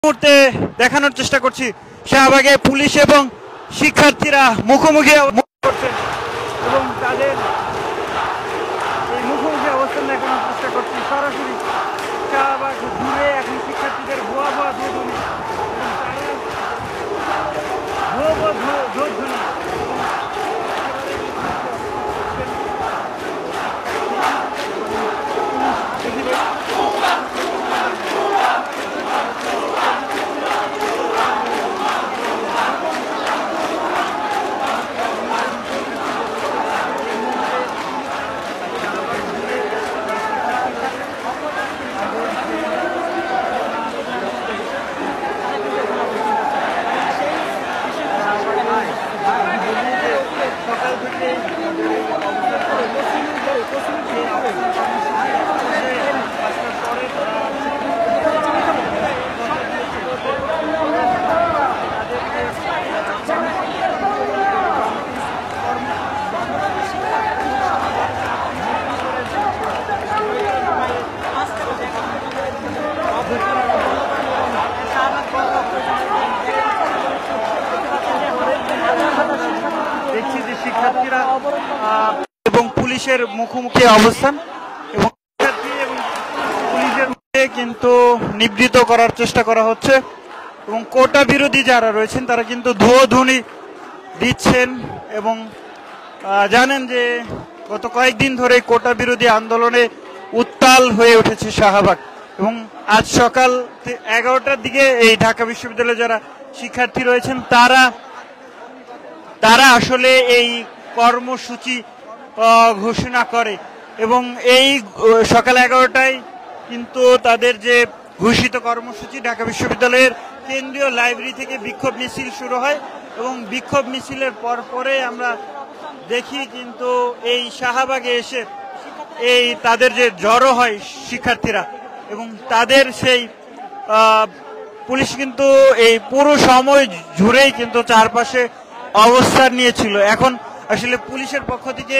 মুহূর্তে দেখানোর চেষ্টা করছি শাহবাগে পুলিশ এবং শিক্ষার্থীরা মুখোমুখি করছেন এবং তাদের এই মুখোমুখি অবস্থান দেখানোর চেষ্টা করছি সরাসরি শাহবাগ ঘুরে এখন শিক্ষার্থীদের ভুয়া ভুয়া ধ্বনি দেখছি যে শিক্ষার্থীরা এবং পুলিশের মুখোমুখি অবস্থান এবং শিক্ষার্থী এবং পুলিশের মধ্যে কিন্তু নিবৃত করার চেষ্টা করা হচ্ছে এবং কোটা বিরোধী যারা রয়েছেন তারা কিন্তু ধ্বনি দিচ্ছেন এবং জানেন যে গত কয়েকদিন ধরে কোটা বিরোধী আন্দোলনে উত্তাল হয়ে উঠেছে শাহবাগ এবং আজ সকাল 11টার দিকে এই ঢাকা বিশ্ববিদ্যালয়ে যারা শিক্ষার্থী রয়েছেন তারা আসলে এই কর্মসূচি ঘোষণা করে এবং এই সকাল 11টায় কিন্তু তাদের যে ঘোষিত কর্মসূচি ঢাকা বিশ্ববিদ্যালয়ের কেন্দ্রীয় লাইব্রেরি থেকে বিক্ষোভ মিছিল শুরু হয় এবং বিক্ষোভ মিছিলের পরে আমরা দেখি কিন্তু এই শাহবাগে এসে এই তাদের যে জড়ো হয় শিক্ষার্থীরা এবং তাদের সেই পুলিশ কিন্তু এই পুরো সময় জুড়েই কিন্তু চারপাশে অবস্থান নিয়েছিল। এখন আসলে পুলিশের পক্ষ থেকে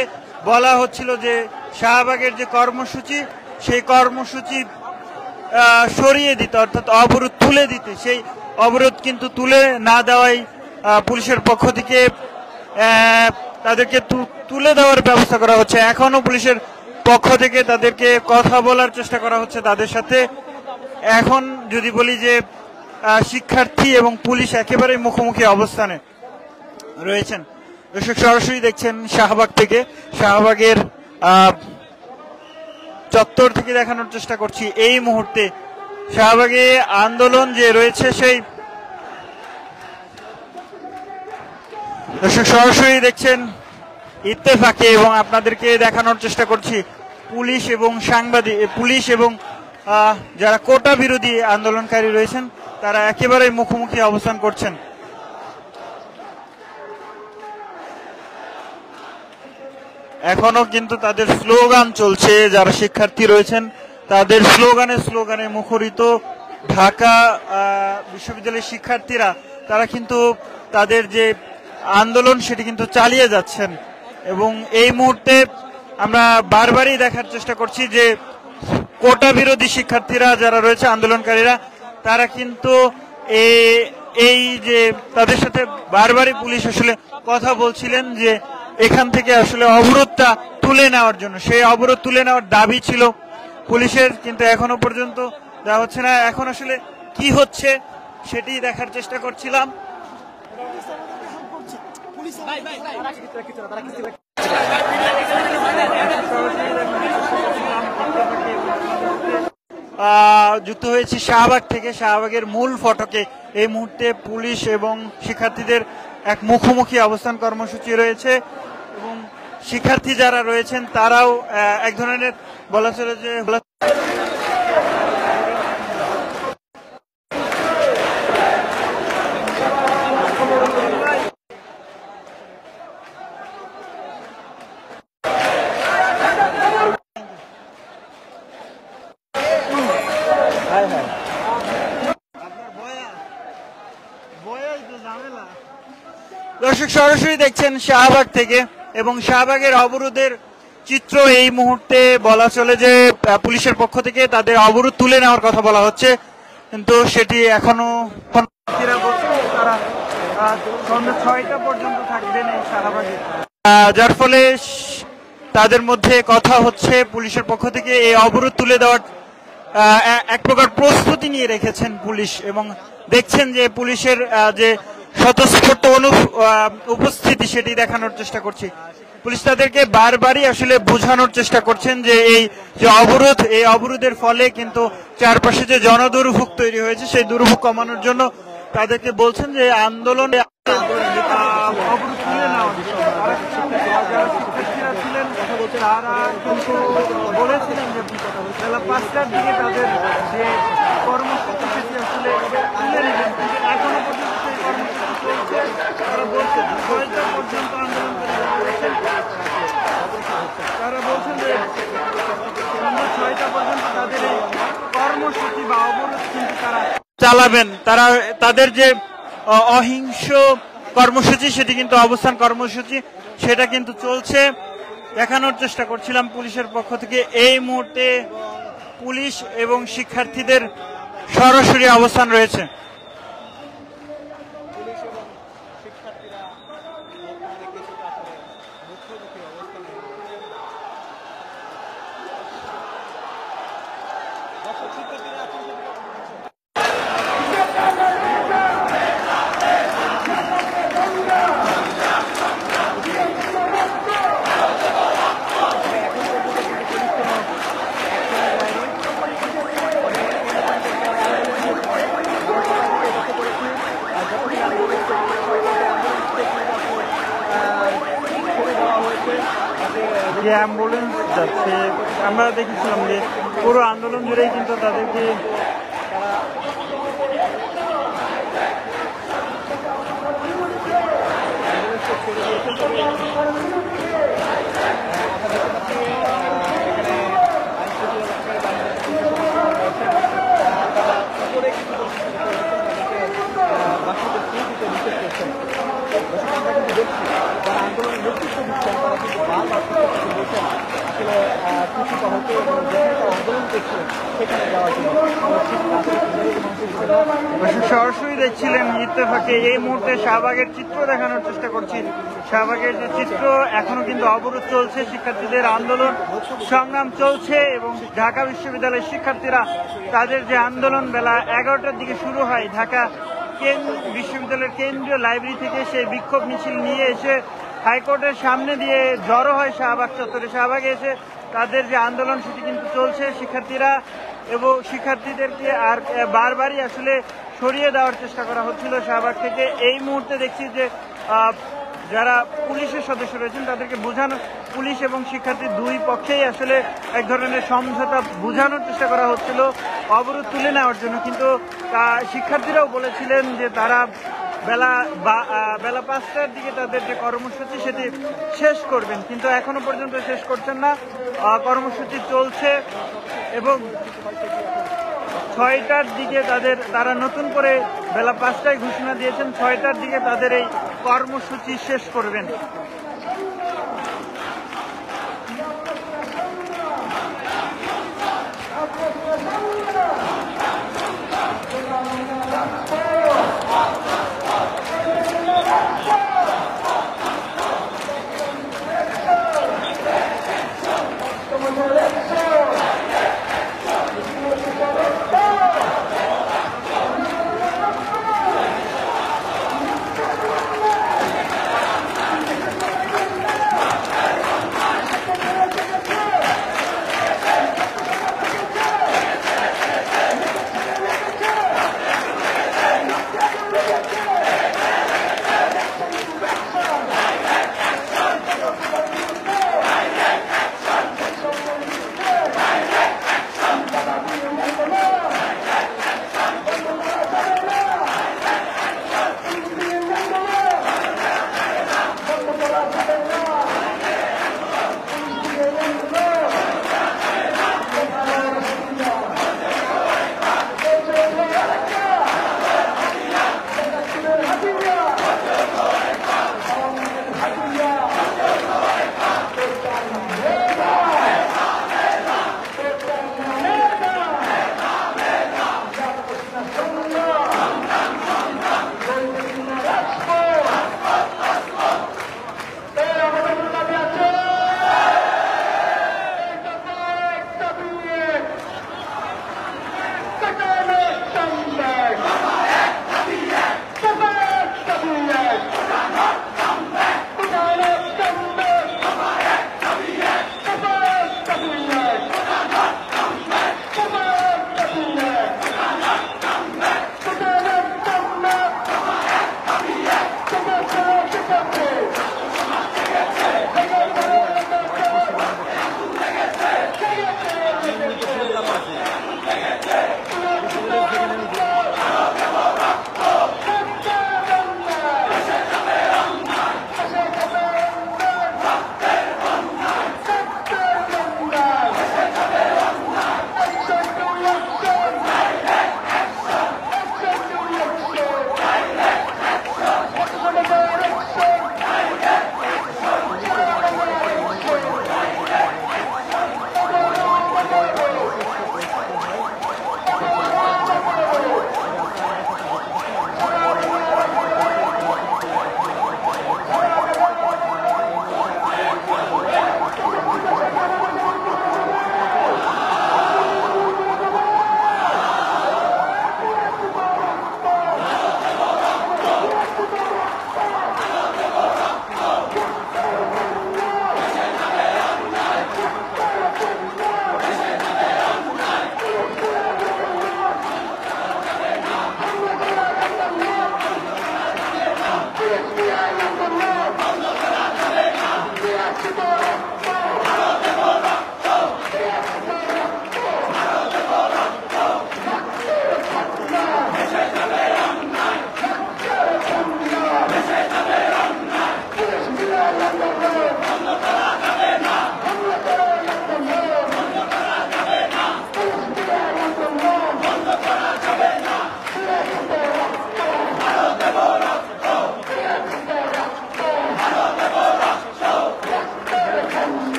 বলা হচ্ছিল যে শাহবাগের যে কর্মসূচি সেই কর্মসূচি সরিয়ে দিতে অর্থাৎ অবরোধ তুলে দিতে, সেই অবরোধ কিন্তু তুলে না দেওয়াই পুলিশের পক্ষ থেকে তাদেরকে তুলে দেওয়ার ব্যবস্থা করা হচ্ছে। এখনো পুলিশের পক্ষ থেকে তাদেরকে কথা বলার চেষ্টা করা হচ্ছে তাদের সাথে। এখন যদি বলি যে শিক্ষার্থী এবং পুলিশ একেবারে মুখোমুখি অবস্থানে রয়েছেন। দর্শক সরাসরি দেখছেন শাহবাগ থেকে, শাহবাগের চত্বর থেকে দেখানোর চেষ্টা করছি এই মুহূর্তে শাহবাগে আন্দোলন যে রয়েছে সেই দর্শক সরাসরি দেখছেন ইত্তেফাকে এবং আপনাদেরকে দেখানোর চেষ্টা করছি পুলিশ এবং পুলিশ এবং যারা কোটা বিরোধী আন্দোলনকারী রয়েছেন তারা একেবারে মুখোমুখি অবস্থান করছেন। এখনো কিন্তু তাদের স্লোগান চলছে, যারা শিক্ষার্থী রয়েছেন তাদের স্লোগানে মুখরিত ঢাকা বিশ্ববিদ্যালয়ের শিক্ষার্থীরা তারা কিন্তু তাদের যে আন্দোলন সেটি কিন্তু চালিয়ে যাচ্ছেন এবং এই মুহূর্তে আমরা বারবারই দেখার চেষ্টা করছি যে কোটা বিরোধী শিক্ষার্থীরা যারা রয়েছে আন্দোলনকারীরা তারা কিন্তু এই যে তাদের সাথে বারবারই পুলিশ আসলে কথা বলছিলেন যে এখান থেকে আসলে অবরোধটা তুলে নেওয়ার জন্য, সেই অবরোধ তুলে নেওয়ার দাবি ছিল পুলিশের, কিন্তু এখনো পর্যন্ত দেওয়া হচ্ছে না। এখন আসলে কি হচ্ছে সেটি দেখার চেষ্টা করছিলাম। যুক্ত হয়েছি শাহবাগ থেকে, শাহবাগের মূল ফটকে এই মুহূর্তে পুলিশ এবং শিক্ষার্থীদের এক মুখোমুখি অবস্থান কর্মসূচি রয়েছে এবং শিক্ষার্থী যারা রয়েছেন তারাও এক ধরনের বলা চলে যে দর্শক সরাসরি দেখছেন শাহবাগ থেকে এবং শাহবাগের অবরোধের চিত্র এই মুহূর্তে বলা চলে যে পুলিশের পক্ষ থেকে তাদের অবরোধ তুলে নেওয়ার কথা বলা হচ্ছে কিন্তু সেটি এখনো তারা সন্ধ্যা 6টা পর্যন্ত থাকবেন এই শাহবাগে, যার ফলে তাদের মধ্যে কথা হচ্ছে পুলিশের পক্ষ থেকে এই অবরোধ তুলে দেওয়ার এক প্রকার প্রস্তুতি নিয়ে রেখেছেন পুলিশ, এবং দেখছেন যে পুলিশের যে স্বতঃস্ফূর্ত উপস্থিতি সেটি দেখানোর চেষ্টা করছি। পুলিশ তাদেরকে বারবারই আসলে বোঝানোর চেষ্টা করছেন যে এই যে অবরোধ, এই অবরোধের ফলে কিন্তু চারপাশে যে জনদুর্ভোগ তৈরি হয়েছে সেই দুর্ভোগ কমানোর জন্য তাদেরকে বলছেন যে আন্দোলন অবরোধ তুলে নেওয়া। শিক্ষার্থীরা ছিলেন তারা কিন্তু বলেছিলেন যে বেলা 5টার দিকে তাদের যে কর্মসূচি সেটি আসলে তুলে নেবেন, কিন্তু এখনো পর্যন্ত সেই কর্মসূচি চলছে। তারা বলছেন 6টা পর্যন্ত আন্দোলন করে তারা বলছেন যে 6টা পর্যন্ত তাদের এই কর্মসূচি বা অবরোধ কিন্তু তারা চালাবেন। তারা তাদের যে অহিংস কর্মসূচি সেটি কিন্তু অবস্থান কর্মসূচি সেটা কিন্তু চলছে। দেখানোর চেষ্টা করছিলাম পুলিশের পক্ষ থেকে এই মুহূর্তে পুলিশ এবং শিক্ষার্থীদের সরাসরি অবস্থান রয়েছে। যে অ্যাম্বুলেন্স যাচ্ছে আমরা দেখেছিলাম যে পুরো আন্দোলন জুড়েই কিন্তু তাদেরকে সরাসরি দেখছিলেন ইত্তেফাকে। এই মুহূর্তে শাহবাগের চিত্র দেখানোর চেষ্টা করছি। শাহবাগের যে চিত্র এখনো কিন্তু অবরোধ চলছে, শিক্ষার্থীদের আন্দোলন সংগ্রাম চলছে এবং ঢাকা বিশ্ববিদ্যালয়ের শিক্ষার্থীরা তাদের যে আন্দোলন বেলা 11টার দিকে শুরু হয় ঢাকা বিশ্ববিদ্যালয়ের কেন্দ্রীয় লাইব্রেরি থেকে সেই বিক্ষোভ মিছিল নিয়ে এসে হাইকোর্টের সামনে দিয়ে জড়ো হয় শাহবাগ চত্বরে। শাহবাগে এসে তাদের যে আন্দোলন সেটি কিন্তু চলছে। শিক্ষার্থীরা এবং শিক্ষার্থীদেরকে আর বারবারই আসলে সরিয়ে দেওয়ার চেষ্টা করা হচ্ছিল শাহবাগ থেকে। এই মুহূর্তে দেখছি যে যারা পুলিশের সদস্য রয়েছেন তাদেরকে বোঝানো, পুলিশ এবং শিক্ষার্থী দুই পক্ষেই আসলে এক ধরনের সমঝোতা বোঝানোর চেষ্টা করা হচ্ছিল অবরোধ তুলে নেওয়ার জন্য, কিন্তু শিক্ষার্থীরাও বলেছিলেন যে তারা বেলা 5টার দিকে তাদের যে কর্মসূচি সেটি শেষ করবেন, কিন্তু এখনো পর্যন্ত শেষ করছেন না। কর্মসূচি চলছে এবং 6টার দিকে তারা নতুন করে বেলা 5টায় ঘোষণা দিয়েছেন 6টার দিকে তাদের এই কর্মসূচি শেষ করবেন।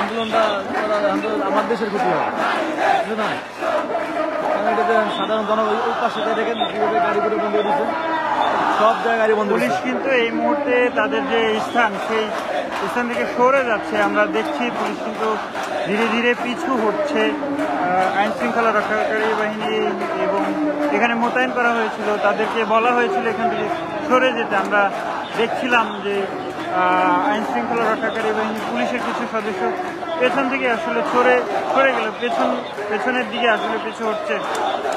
আন্দোলনটা আমার দেশের ক্ষতি হয়, বুঝলেন? সাধারণ জনগণ ওই পাশে দেখেন কিভাবে গাড়ি করে বন্ধ করে দিচ্ছে, সব জায়গায় গাড়ি বন্ধ। পুলিশ কিন্তু এই মুহূর্তে তাদের যে স্থান সেই স্থান থেকে সরে যাচ্ছে। আমরা দেখছি পুলিশ কিন্তু ধীরে ধীরে পিছু হচ্ছে। আইন শৃঙ্খলা রক্ষাকারী বাহিনী এবং এখানে মোতায়েন করা হয়েছিল, তাদেরকে বলা হয়েছিল এখান থেকে সরে যেতে। আমরা দেখছিলাম যে আইন শৃঙ্খলা রক্ষাকারী বাহিনী পুলিশের কিছু সদস্য পেছন থেকে আসলে সরে গেল, পেছনের দিকে আসলে পিছু হচ্ছে।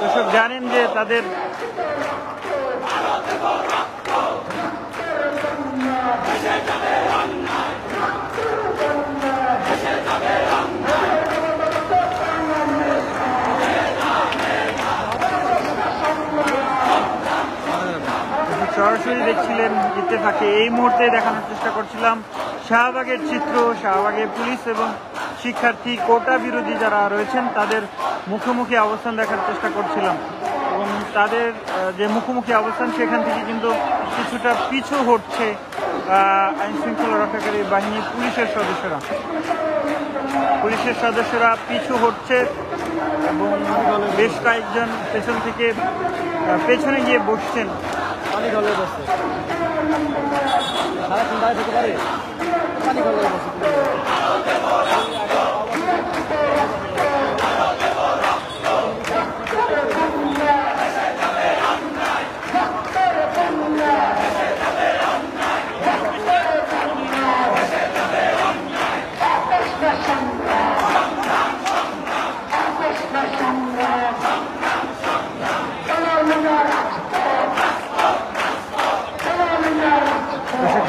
দর্শক জানেন যে তাদের সরাসরি দেখছিলেন ইত্তেফাকে। এই মুহূর্তে দেখানোর চেষ্টা করছিলাম শাহবাগের চিত্র। শাহবাগে পুলিশ এবং শিক্ষার্থী কোটা বিরোধী যারা রয়েছেন তাদের মুখোমুখি অবস্থান দেখার চেষ্টা করছিলাম এবং তাদের যে মুখোমুখি অবস্থান সেখান থেকে কিন্তু কিছুটা পিছু হচ্ছে আইন শৃঙ্খলা রক্ষাকারী বাহিনী পুলিশের সদস্যরা পিছু হচ্ছে এবং বেশ কয়েকজন পেছন থেকে পেছনে গিয়ে বসছেন। পানি ঢলে বসছে, সারাক্ষণ দাঁড়িয়ে থাকতে পারে, পানি ঢলে বসছে।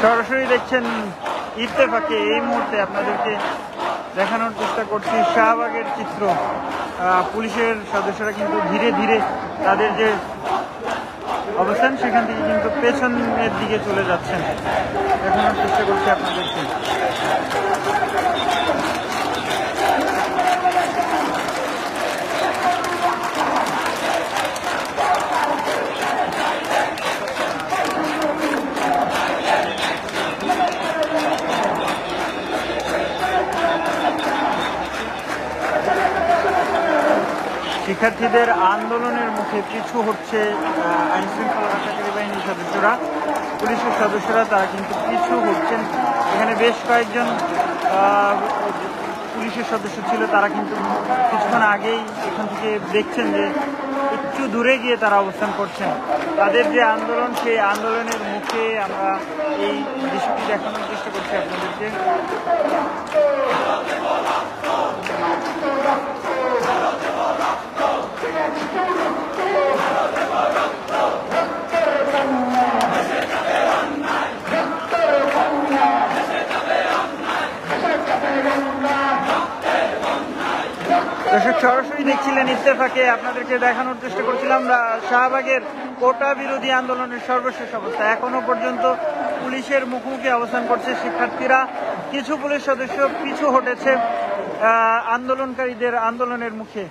সরাসরি দেখছেন ইত্তেফাকে। এই মুহূর্তে আপনাদেরকে দেখানোর চেষ্টা করছি শাহবাগের চিত্র। পুলিশের সদস্যরা কিন্তু ধীরে ধীরে তাদের যে অবস্থান সেখান থেকে কিন্তু পেছনের দিকে চলে যাচ্ছেন। দেখানোর চেষ্টা করছি আপনাদেরকে। শিক্ষার্থীদের আন্দোলনের মুখে পিছু হচ্ছে আইন শৃঙ্খলা রক্ষাকারী বাহিনীর সদস্যরা, পুলিশের সদস্যরা তারা কিন্তু পিছু হচ্ছেন। এখানে বেশ কয়েকজন পুলিশের সদস্য ছিল, তারা কিন্তু কিছুক্ষণ আগেই এখান থেকে দেখছেন যে একটু দূরে গিয়ে তারা অবস্থান করছেন। তাদের যে আন্দোলন সেই আন্দোলনের মুখে আমরা এই দৃশ্যটি দেখানোর চেষ্টা করছি আপনাদেরকে। সরাসরি দেখছিলেন ইত্তেফাকে। আপনাদেরকে দেখানোর চেষ্টা করছিলাম শাহবাগের কোটা বিরোধী আন্দোলনের সর্বশেষ অবস্থা। এখনো পর্যন্ত পুলিশের মুখোমুখি অবস্থান করছে শিক্ষার্থীরা। কিছু পুলিশ সদস্য পিছু হটেছে আন্দোলনকারীদের আন্দোলনের মুখে।